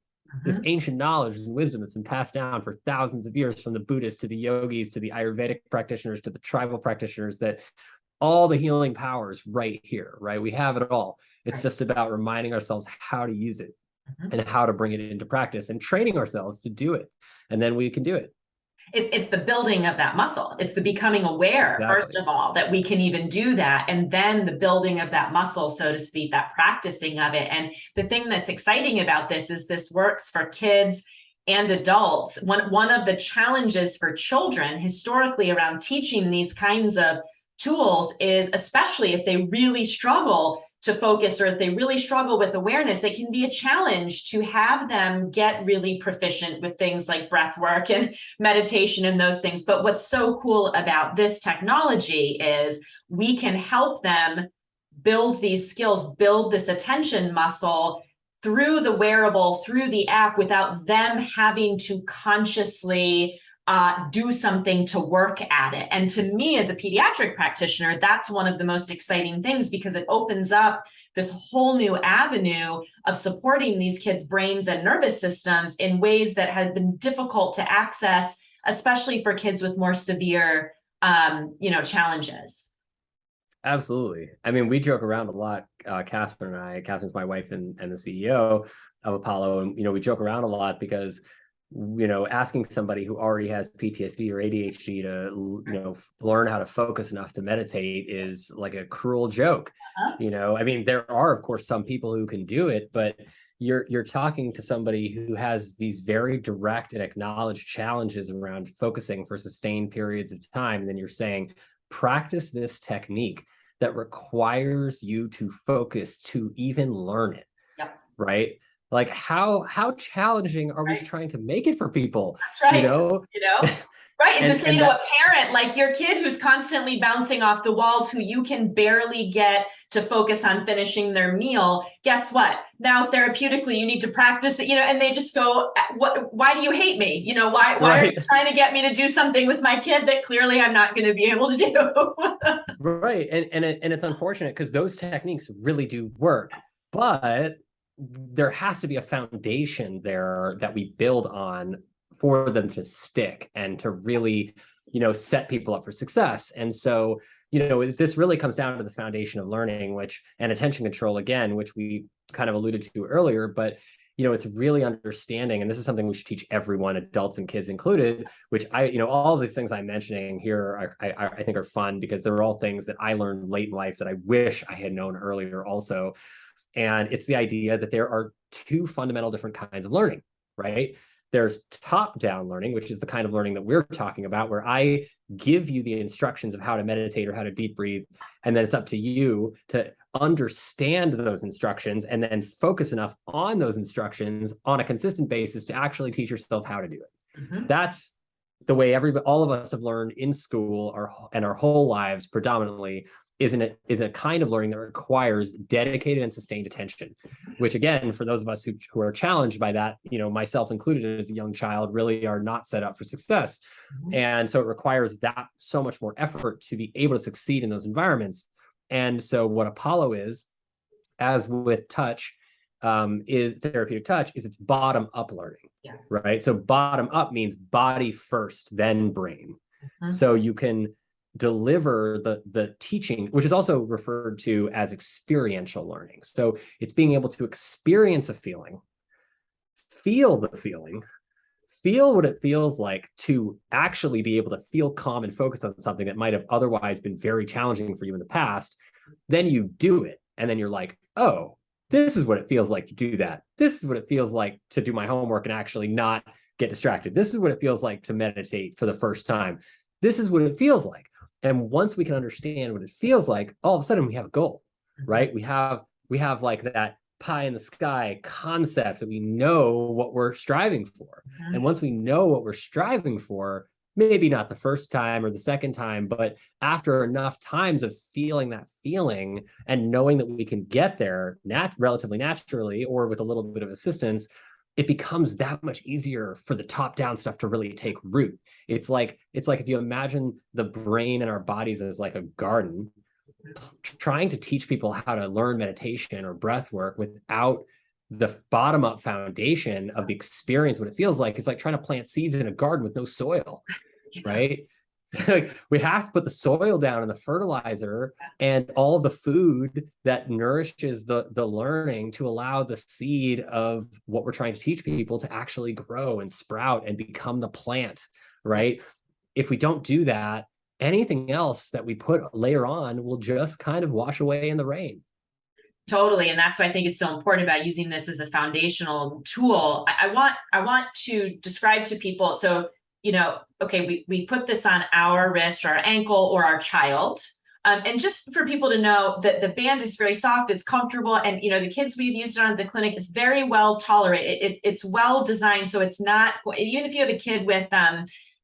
knowledge and wisdom that's been passed down for thousands of years, from the Buddhists to the yogis to the Ayurvedic practitioners to the tribal practitioners, that all the healing powers right here, right? We have it all. It's just about reminding ourselves how to use it and how to bring it into practice and training ourselves to do it. And then we can do it. It's the building of that muscle. It's the becoming aware, first of all, that we can even do that. And then the building of that muscle, so to speak, that practicing of it. And the thing that's exciting about this is this works for kids and adults. One of the challenges for children historically around teaching these kinds of tools is, especially if they really struggle to focus, or if they really struggle with awareness, it can be a challenge to have them get really proficient with things like breath work and meditation and those things. But what's so cool about this technology is we can help them build these skills, build this attention muscle through the wearable, through the app, without them having to consciously do something to work at it. And to me, as a pediatric practitioner, that's one of the most exciting things, because it opens up this whole new avenue of supporting these kids' brains and nervous systems in ways that have been difficult to access, especially for kids with more severe, challenges. Absolutely. I mean, we joke around a lot, Catherine and I. Catherine's my wife and the CEO of Apollo. And, we joke around a lot because, asking somebody who already has PTSD or ADHD to, learn how to focus enough to meditate is like a cruel joke. I mean, there are, of course, some people who can do it, but you're talking to somebody who has these very direct and acknowledged challenges around focusing for sustained periods of time. And then you're saying, practice this technique that requires you to focus to even learn it. Yep. Right? Like how challenging are we trying to make it for people? That's right. Right. And to say to a parent, like your kid who's constantly bouncing off the walls, who you can barely get to focus on finishing their meal, guess what? Now therapeutically, you need to practice it, and they just go, why do you hate me? Why are you trying to get me to do something with my kid that clearly I'm not going to be able to do? Right. And it's unfortunate because those techniques really do work, but there has to be a foundation there that we build on for them to stick and to really, set people up for success. And so, this really comes down to the foundation of learning, and attention control, again, which we kind of alluded to earlier, but, it's really understanding, and this is something we should teach everyone, adults and kids included, which all these things I'm mentioning here I think are fun because they're all things that I learned late in life that I wish I had known earlier also. And it's the idea that there are two fundamental different kinds of learning, right? There's top-down learning, which is the kind of learning that we're talking about, where I give you the instructions of how to meditate or how to deep breathe, and then it's up to you to understand those instructions and then focus enough on those instructions on a consistent basis to actually teach yourself how to do it. Mm-hmm. That's the way all of us have learned in school and our whole lives predominantly, is a kind of learning that requires dedicated and sustained attention, which again, for those of us who are challenged by that, myself included as a young child, really are not set up for success. Mm-hmm. And so it requires that so much more effort to be able to succeed in those environments. And so what Apollo is, as with touch, is therapeutic touch, is it's bottom up learning. Yeah. Right. So bottom up means body first, then brain. Mm-hmm. So you can deliver the teaching, which is also referred to as experiential learning. So it's being able to experience a feeling, feel the feeling, feel what it feels like to actually be able to feel calm and focus on something that might have otherwise been very challenging for you in the past. Then you do it. And then you're like, oh, this is what it feels like to do that. This is what it feels like to do my homework and actually not get distracted. This is what it feels like to meditate for the first time. This is what it feels like. And once we can understand what it feels like, all of a sudden we have a goal, right? We have like that pie in the sky concept that we know what we're striving for. Mm-hmm. And once we know what we're striving for, maybe not the first time or the second time, but after enough times of feeling that feeling and knowing that we can get there relatively naturally or with a little bit of assistance, it becomes that much easier for the top-down stuff to really take root. It's like if you imagine the brain and our bodies as like a garden, trying to teach people how to learn meditation or breath work without the bottom-up foundation of the experience, what it feels like, it's like trying to plant seeds in a garden with no soil, right? Like we have to put the soil down and the fertilizer and all of the food that nourishes the learning to allow the seed of what we're trying to teach people to actually grow and sprout and become the plant, right? If we don't do that, anything else that we put layer on will just kind of wash away in the rain. Totally. And that's what I think is so important about using this as a foundational tool. I want to describe to people. So, okay, we put this on our wrist or our ankle or our child. And just for people to know that the band is very soft, it's comfortable. And, the kids we've used it on at the clinic, it's very well tolerated. It's well designed. So it's not, even if you have a kid with,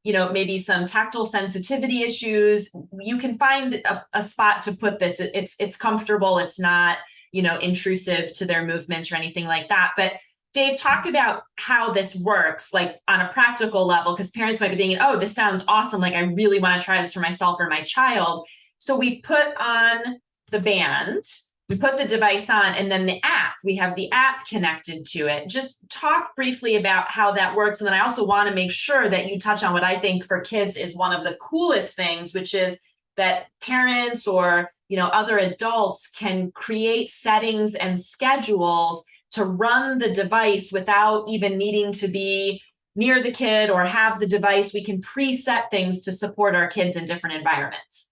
maybe some tactile sensitivity issues, you can find a spot to put this. It's comfortable. It's not, intrusive to their movements or anything like that. But Dave, talk about how this works, like on a practical level, because parents might be thinking, oh, this sounds awesome. Like I really want to try this for myself or my child. So we put on the band, we put the device on, and then we have the app connected to it. Just talk briefly about how that works. And then I also want to make sure that you touch on what I think for kids is one of the coolest things, which is that parents or other adults can create settings and schedules to run the device without even needing to be near the kid or have the device. We can preset things to support our kids in different environments.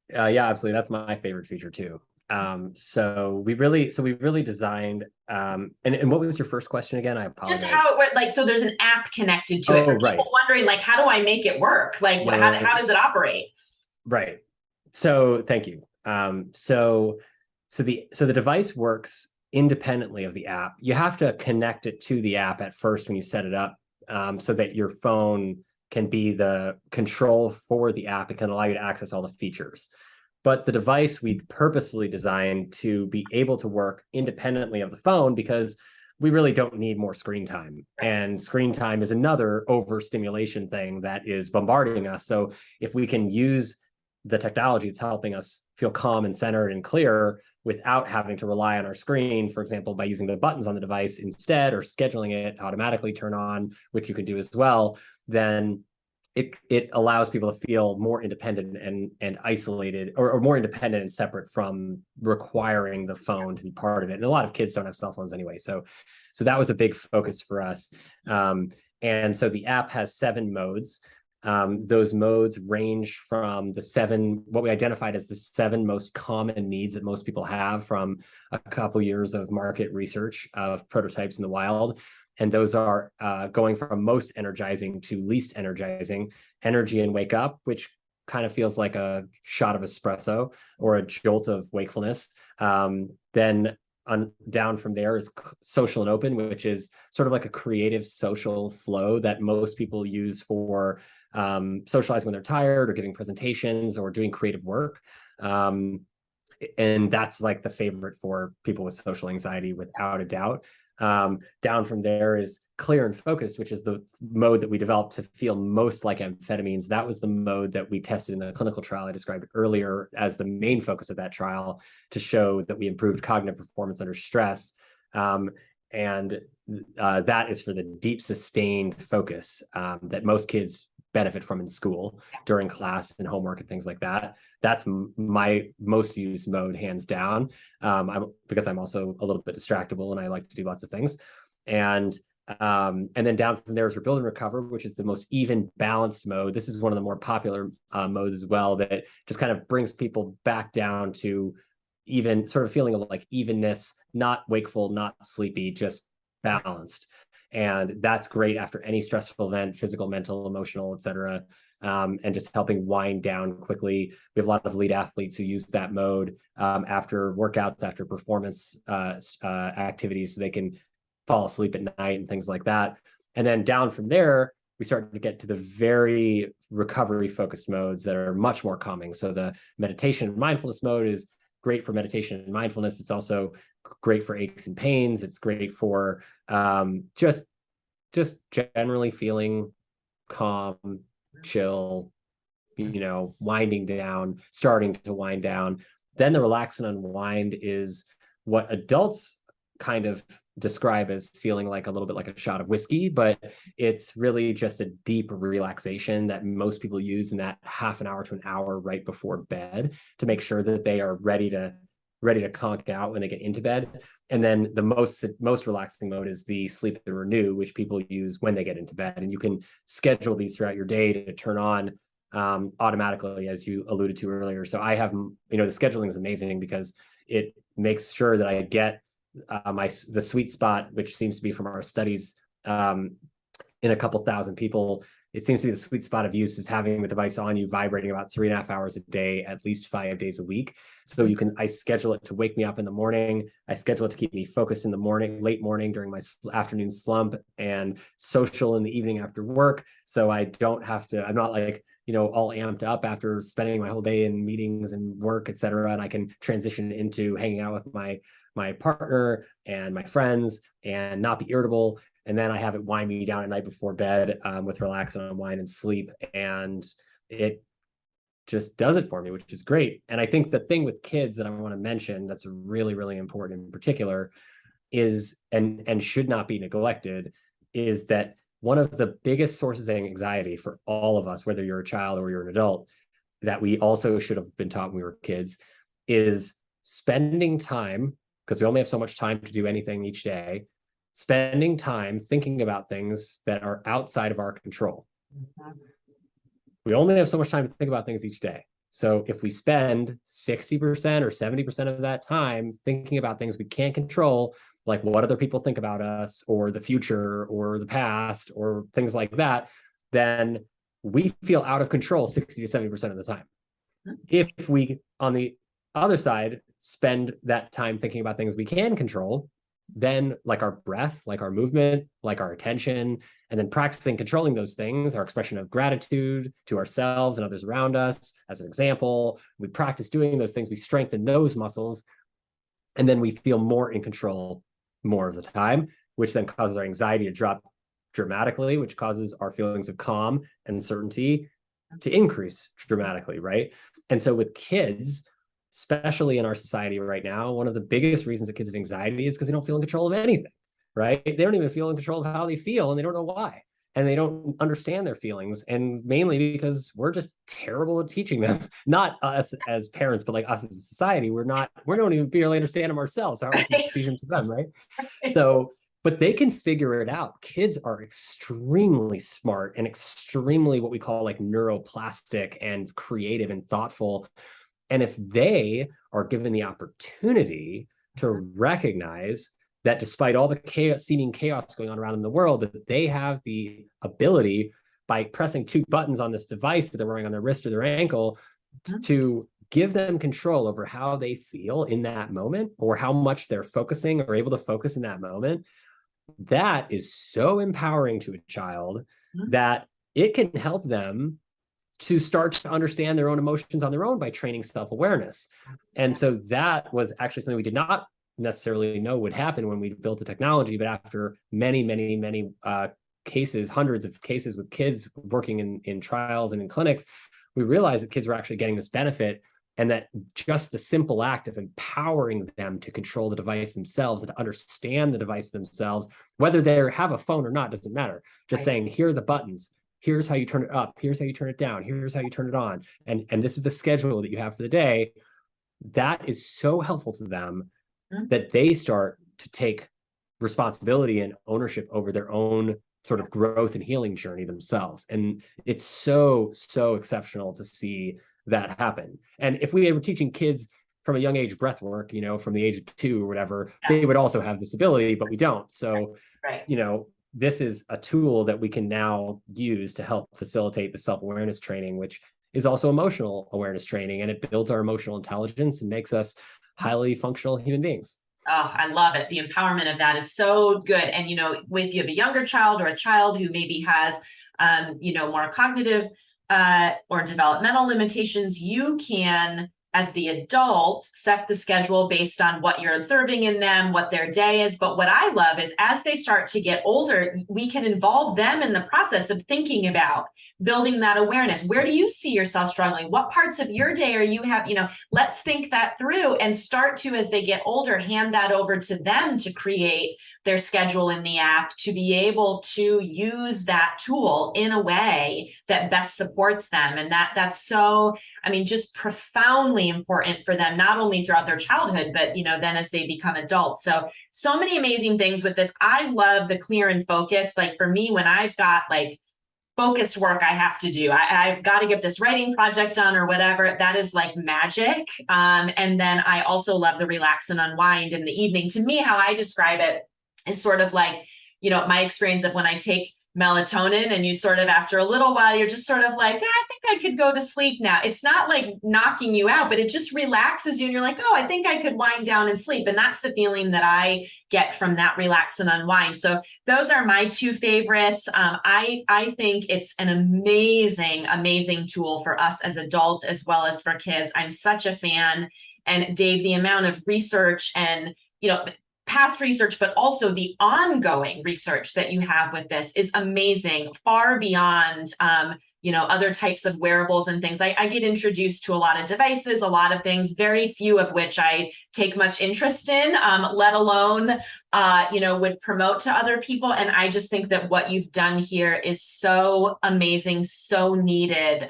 Yeah, absolutely. That's my favorite feature too. So we really designed, and what was your first question again? I apologize. Just how it went, so there's an app connected to it. For right. People wondering, how do I make it work? How does it operate? Right. So thank you. So the device works independently of the app. You have to connect it to the app at first when you set it up, so that your phone can be the control for the app. It can allow you to access all the features. But the device we purposefully designed to be able to work independently of the phone because we really don't need more screen time. And screen time is another overstimulation thing that is bombarding us. So if we can use the technology, it's helping us feel calm and centered and clear without having to rely on our screen, for example, by using the buttons on the device instead, or scheduling it to automatically turn on, which you can do as well, then it allows people to feel more independent and isolated, or more independent and separate from requiring the phone to be part of it. And a lot of kids don't have cell phones anyway. So that was a big focus for us. And so the app has 7 modes. Those modes range from what we identified as the 7 most common needs that most people have from a couple years of market research of prototypes in the wild. And those are going from most energizing to least energizing. Energy and wake up, which kind of feels like a shot of espresso or a jolt of wakefulness. Then down from there is social and open, which is sort of like a creative social flow that most people use for socializing when they're tired or giving presentations or doing creative work. And that's like the favorite for people with social anxiety, without a doubt. Down from there is clear and focused, which is the mode that we developed to feel most like amphetamines. That was the mode that we tested in the clinical trial I described earlier as the main focus of that trial, to show that we improved cognitive performance under stress. And that is for the deep sustained focus that most kids benefit from in school during class and homework and things like that. That's my most used mode, hands down, because I'm also a little bit distractible and I like to do lots of things. And then down from there is rebuild and recover, which is the most even, balanced mode. This is one of the more popular modes as well, that just kind of brings people back down to even, sort of feeling like evenness, not wakeful, not sleepy, just balanced. And that's great after any stressful event, physical, mental, emotional, etc. And just helping wind down quickly. We have a lot of elite athletes who use that mode after workouts, after performance activities, so they can fall asleep at night and things like that. And then down from there, we start to get to the very recovery focused modes that are much more calming. So the meditation and mindfulness mode is great for meditation and mindfulness. It's also great for aches and pains. It's great for just generally feeling calm, chill, winding down, starting to wind down. Then the relax and unwind is what adults kind of describe as feeling like a little bit like a shot of whiskey, but it's really just a deep relaxation that most people use in that half an hour to an hour right before bed, to make sure that they are ready to conk out when they get into bed. And then the most relaxing mode is the sleep and renew, which people use when they get into bed. And you can schedule these throughout your day to turn on automatically, as you alluded to earlier. So I have, the scheduling is amazing because it makes sure that I get the sweet spot, which seems to be from our studies in a couple thousand people. It seems to be the sweet spot of use is having the device on you, vibrating about 3.5 hours a day, at least 5 days a week. So I schedule it to wake me up in the morning. I schedule it to keep me focused in the morning, late morning during my afternoon slump, and social in the evening after work. So I don't have to, I'm not like, all amped up after spending my whole day in meetings and work, et cetera. And I can transition into hanging out with my partner and my friends and not be irritable. And then I have it wind me down at night before bed with relax and unwind and sleep. And it just does it for me, which is great. And I think the thing with kids that I want to mention that's really, really important in particular is, and should not be neglected, is that one of the biggest sources of anxiety for all of us, whether you're a child or you're an adult, that we also should have been taught when we were kids, is spending time, because we only have so much time to do anything each day, spending time thinking about things that are outside of our control. We only have so much time to think about things each day. So if we spend 60% or 70% of that time thinking about things we can't control, like what other people think about us or the future or the past or things like that, then we feel out of control 60 to 70% of the time. If we, on the other side, spend that time thinking about things we can control, then like our breath, like our movement, like our attention, and then practicing controlling those things, our expression of gratitude to ourselves and others around us, as an example, we practice doing those things, we strengthen those muscles, and then we feel more in control more of the time, which then causes our anxiety to drop dramatically, which causes our feelings of calm and certainty to increase dramatically, right? And so with kids, especially in our society right now, one of the biggest reasons that kids have anxiety is because they don't feel in control of anything, right? They don't even feel in control of how they feel, and they don't know why. And they don't understand their feelings. And mainly because we're just terrible at teaching them, not us as parents, but like us as a society. We don't even barely understand them ourselves. So how are we supposed to teach them to them, right? So, but they can figure it out. Kids are extremely smart and extremely what we call like neuroplastic and creative and thoughtful. And if they are given the opportunity to recognize that despite all the seeming chaos going on around in the world, that they have the ability, by pressing 2 buttons on this device that they're wearing on their wrist or their ankle, to give them control over how they feel in that moment, or how much they're focusing or able to focus in that moment. That is so empowering to a child that it can help them to start to understand their own emotions on their own by training self-awareness. And so that was actually something we did not necessarily know would happen when we built the technology, but after many cases, hundreds of cases with kids working in trials and in clinics, we realized that kids were actually getting this benefit, and that just the simple act of empowering them to control the device themselves and to understand the device themselves, whether they have a phone or not, doesn't matter. Just saying, here are the buttons. Here's how you turn it up. Here's how you turn it down. Here's how you turn it on. And this is the schedule that you have for the day. That is so helpful to them that they start to take responsibility and ownership over their own sort of growth and healing journey themselves. And it's so exceptional to see that happen. And if we were teaching kids from a young age breath work, from the age of 2 or whatever, they would also have this ability, but we don't. So, this is a tool that we can now use to help facilitate the self-awareness training, which is also emotional awareness training, and it builds our emotional intelligence and makes us highly functional human beings. Oh, I love it. The empowerment of that is so good. And, if you have a younger child or a child who maybe has, more cognitive or developmental limitations, you can, as the adult, set the schedule based on what you're observing in them, what their day is. But what I love is, as they start to get older, we can involve them in the process of thinking about building that awareness. Where do you see yourself struggling? What parts of your day are you have, let's think that through and start to, as they get older, hand that over to them to create their schedule in the app, to be able to use that tool in a way that best supports them. And that's so, just profoundly important for them, not only throughout their childhood, but, then as they become adults. So many amazing things with this. I love the clear and focus. Like for me, when I've got focused work I have to do, I've got to get this writing project done or whatever, that is like magic. And then I also love the relax and unwind in the evening. To me, how I describe it is sort of like, my experience of when I take melatonin, and you sort of, after a little while, you're just sort of like, I think I could go to sleep now. It's not like knocking you out, but it just relaxes you. And you're like, oh, I think I could wind down and sleep. And that's the feeling that I get from that relax and unwind. So those are my 2 favorites. I think it's an amazing tool for us as adults, as well as for kids. I'm such a fan. And Dave, the amount of research and, past research, but also the ongoing research that you have with this is amazing, far beyond, other types of wearables and things. I get introduced to a lot of devices, a lot of things, very few of which I take much interest in, let alone, would promote to other people. And I just think that what you've done here is so amazing, so needed.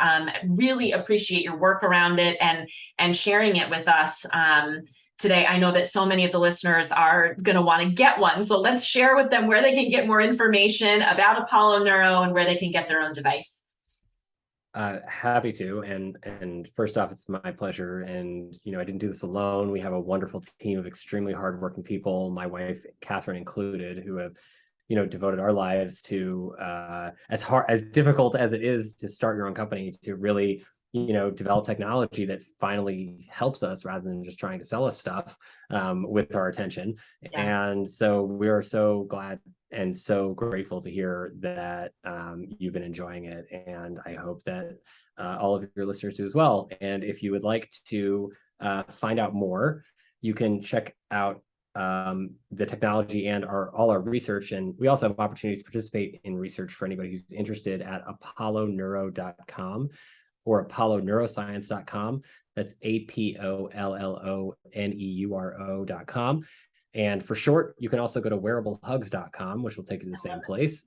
Really appreciate your work around it and sharing it with us. Today, I know that so many of the listeners are going to want to get one. So let's share with them where they can get more information about Apollo Neuro and where they can get their own device. Happy to. And first off, it's my pleasure. And, I didn't do this alone. We have a wonderful team of extremely hardworking people, my wife, Catherine included, who have, devoted our lives to, as difficult as it is to start your own company, to really develop technology that finally helps us rather than just trying to sell us stuff with our attention. Yeah. And so we are so glad and so grateful to hear that you've been enjoying it. And I hope that all of your listeners do as well. And if you would like to find out more, you can check out the technology and all our research. And we also have opportunities to participate in research for anybody who's interested at apolloneuro.com. or apolloneuroscience.com. That's APOLLONEURO.com. And for short, you can also go to wearablehugs.com, which will take you to the same place.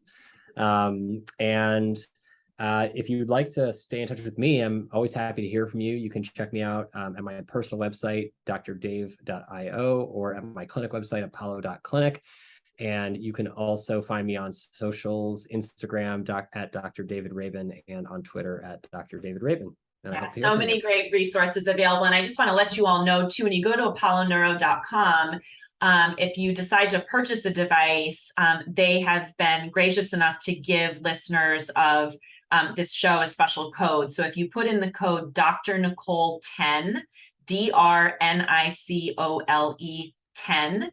If you'd like to stay in touch with me, I'm always happy to hear from you. You can check me out at my personal website, drdave.io, or at my clinic website, apollo.clinic. And you can also find me on socials, Instagram at Dr. David Rabin, and on Twitter at Dr. David Rabin. Yeah, so many great resources available. And I just want to let you all know too, when you go to apolloneuro.com, If you decide to purchase a device, they have been gracious enough to give listeners of this show a special code. So if you put in the code Dr. Nicole 10, DRNICOLE 10,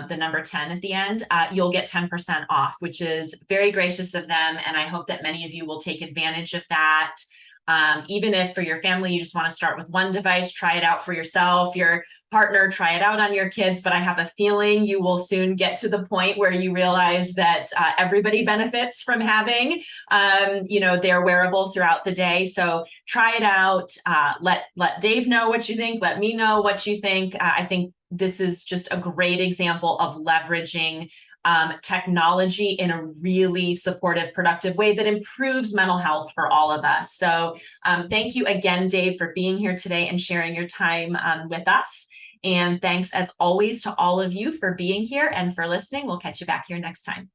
the number 10 at the end, you'll get 10% off, which is very gracious of them. And I hope that many of you will take advantage of that. Even if for your family, you just want to start with one device, try it out for yourself, your partner, try it out on your kids. But I have a feeling you will soon get to the point where you realize that everybody benefits from having, their wearable throughout the day. So try it out. Let Dave know what you think. Let me know what you think. I think this is just a great example of leveraging technology in a really supportive, productive way that improves mental health for all of us. So thank you again, Dave, for being here today and sharing your time with us. And thanks as always to all of you for being here and for listening. We'll catch you back here next time.